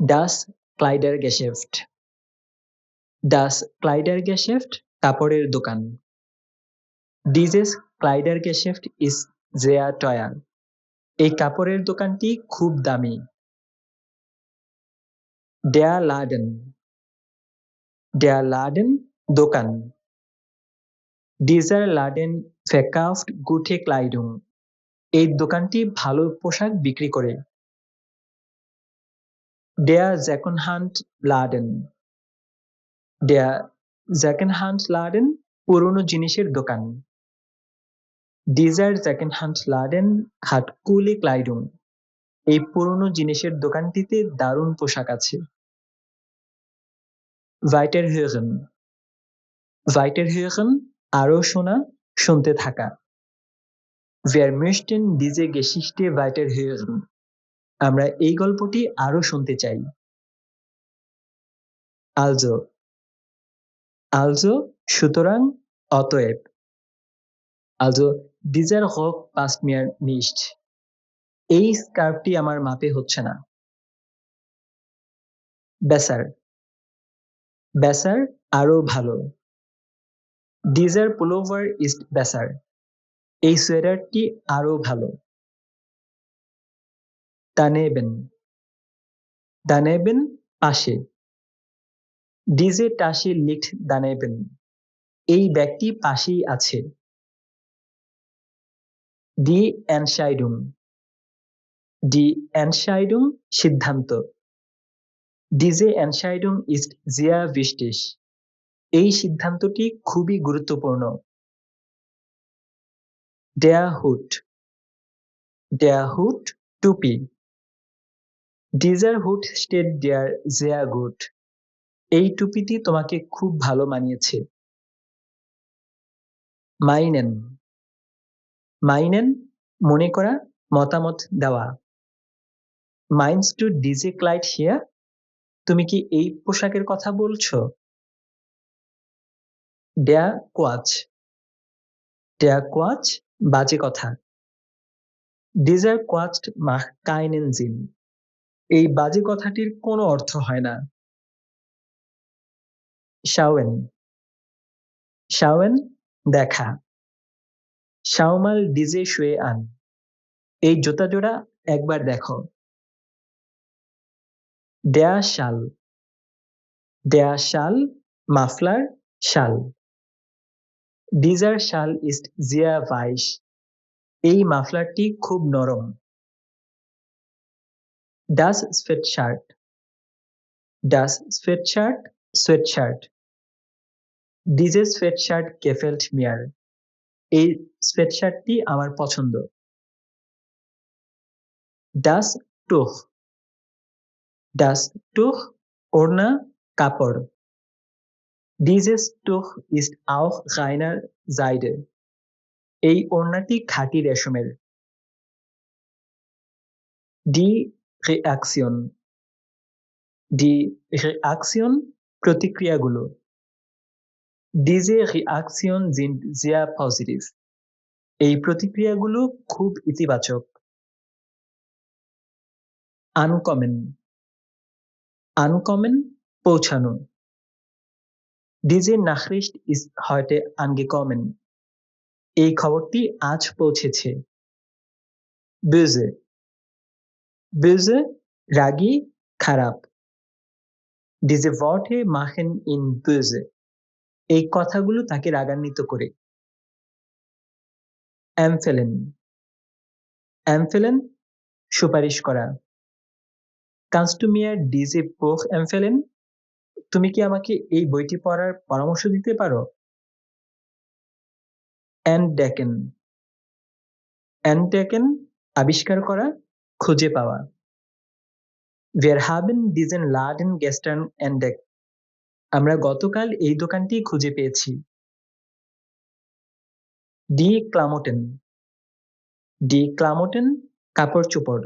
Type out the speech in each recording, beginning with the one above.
Das Kleidergeschäft. Das Kleidergeschäft কাপড়ের দোকান। Dieses Kleidergeschäft ist sehr teuer. এই কাপড়ের দোকানটি খুব দামি। Der Laden. Der Laden দোকান। Dieser Laden verkauft gute Kleidung. এই দোকানটি ভালো পোশাক বিক্রি করে। Der Secondhand Laden. Der Secondhand Laden পুরনো জিনিসের দোকান। Dieser Secondhand Laden hat coole Kleidung. এই পুরনো জিনিসের দোকানটিতে দারুণ পোশাক আছে। Weiterhören. Weiterhören আরো শোনা, শুনতে থাকা। Wir möchten diese Geschichte weiterhören. আমরা এই গল্পটি আরো শুনতে চাই। Also. Also সুতরাং, অতএব। Also dieser Rock passt mir nicht. এই স্কার্ফটি আমার মাপে হচ্ছে না। Besser. Besser আরো ভালো। Dieser Pullover ist besser. এই সোয়েটারটি আরো ভালো। Daneben. Daneben পাশে। Diese Tasche liegt daneben. এই ব্যাগটি পাশেই আছে। Die Entscheidung. Die Entscheidung সিদ্ধান্ত। Diese Entscheidung ist sehr wichtig. এই সিদ্ধান্তটি খুবই গুরুত্বপূর্ণ। Der Hut. Der Hut টুপি। Dieser Hut steht dir sehr gut. এই টুপিটি তোমাকে খুব ভালো মানিয়েছে। Meinen. Meinen মনে করা, মতামত দেওয়া। Meinst du diese Kleid hier? তুমি কি এই পোশাকের কথা বলছো? Der Quatsch. Der Quatsch বাজে কথা। Dieser Quatsch macht keinen Sinn. এই বাজে কথাটির কোনো অর্থ হয় না। Schauen. Schauen দেখা। Schau mal diese Schuhe an. এই জুতা জোড়া একবার দেখো। Der Schal. Der Schal muffler, শাল। Dieser Schal ist sehr weich. এই মাফলারটি খুব নরম। Das Sweatshirt. Das Sweatshirt sweatshirt. Dieses Sweatshirt gefällt mir. এই সোয়েটশার্টটি আমার পছন্দ। Das Tuch. Das Tuch ওড়না, কাপড়। Dieses Tuch ist auch reiner Seide. এই ওড়নাটি খাঁটি রেশমের। Die Reaktion. Die Reaktion প্রতিক্রিয়াগুলো। Diese Reaktion sind sehr positiv. এই প্রতিক্রিয়াগুলো খুব ইতিবাচক। Ankommen. Ankommen পৌঁছানো। Diese Nachricht ist heute angekommen. এই খবরটি আজ পৌঁছেছে। Böse. Böse রাগী, খারাপ। Diese Worte machen ihn böse. এই কথাগুলো তাকে রাগান্বিত করে। Empfehlen. Empfehlen সুপারিশ করা। Kannst du mir diese Buch empfehlen? তুমি কি আমাকে এই বইটি পড়ার পরামর্শ দিতে পারো? Entdecken. Entdecken আবিষ্কার করা, খুঁজে পাওয়া। Wir haben diesen Laden gestern entdeckt. আমরা গতকাল এই দোকানটি খুঁজে পেয়েছি। Die Klamotten. Die Klamotten কাপড়-চোপড়।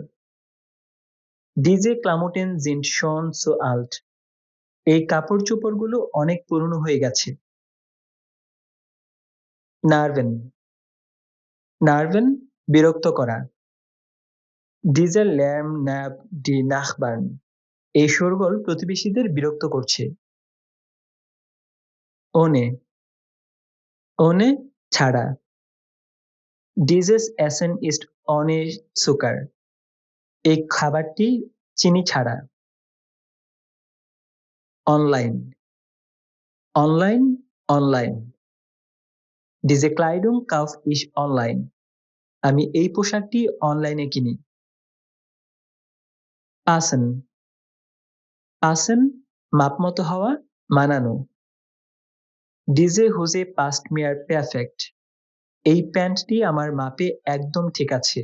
Diese Klamotten sind schon so alt. এই কাপড়-চোপড়গুলো অনেক পুরনো হয়ে গেছে। Nerven. Nerven বিরক্ত করা। Dieser Lärm nervt die Nachbarn. এই শোরগোল প্রতিবেশীদের বিরক্ত করছে। ওনে, ওনে ছাড়া। Dieses Essen ist ohne Zucker. এই খাবারটি চিনি ছাড়া। Online, online, online. Diese Kleidung kaufe ich online. আমি এই পোশাকটি অনলাইনে কিনি। পাসেন, পাসেন মাপমতো হওয়া, মানানো। Diese Hose passt mir perfekt. এই প্যান্টটি আমার মাপে একদম ঠিক আছে।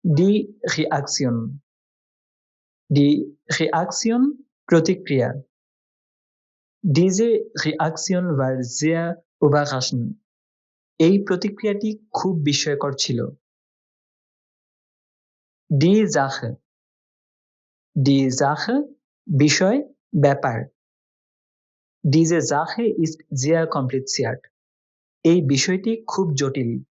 Die Reaktion, die Reaktion প্রতিক্রিয়া। Diese Reaktion war sehr überraschend. এই প্রতিক্রিয়াটি খুব বিস্ময়কর ছিল। Die Sache, die Sache বিষয়, ব্যাপার। Diese Sache ist sehr kompliziert. এই বিষয়টি খুব জটিল।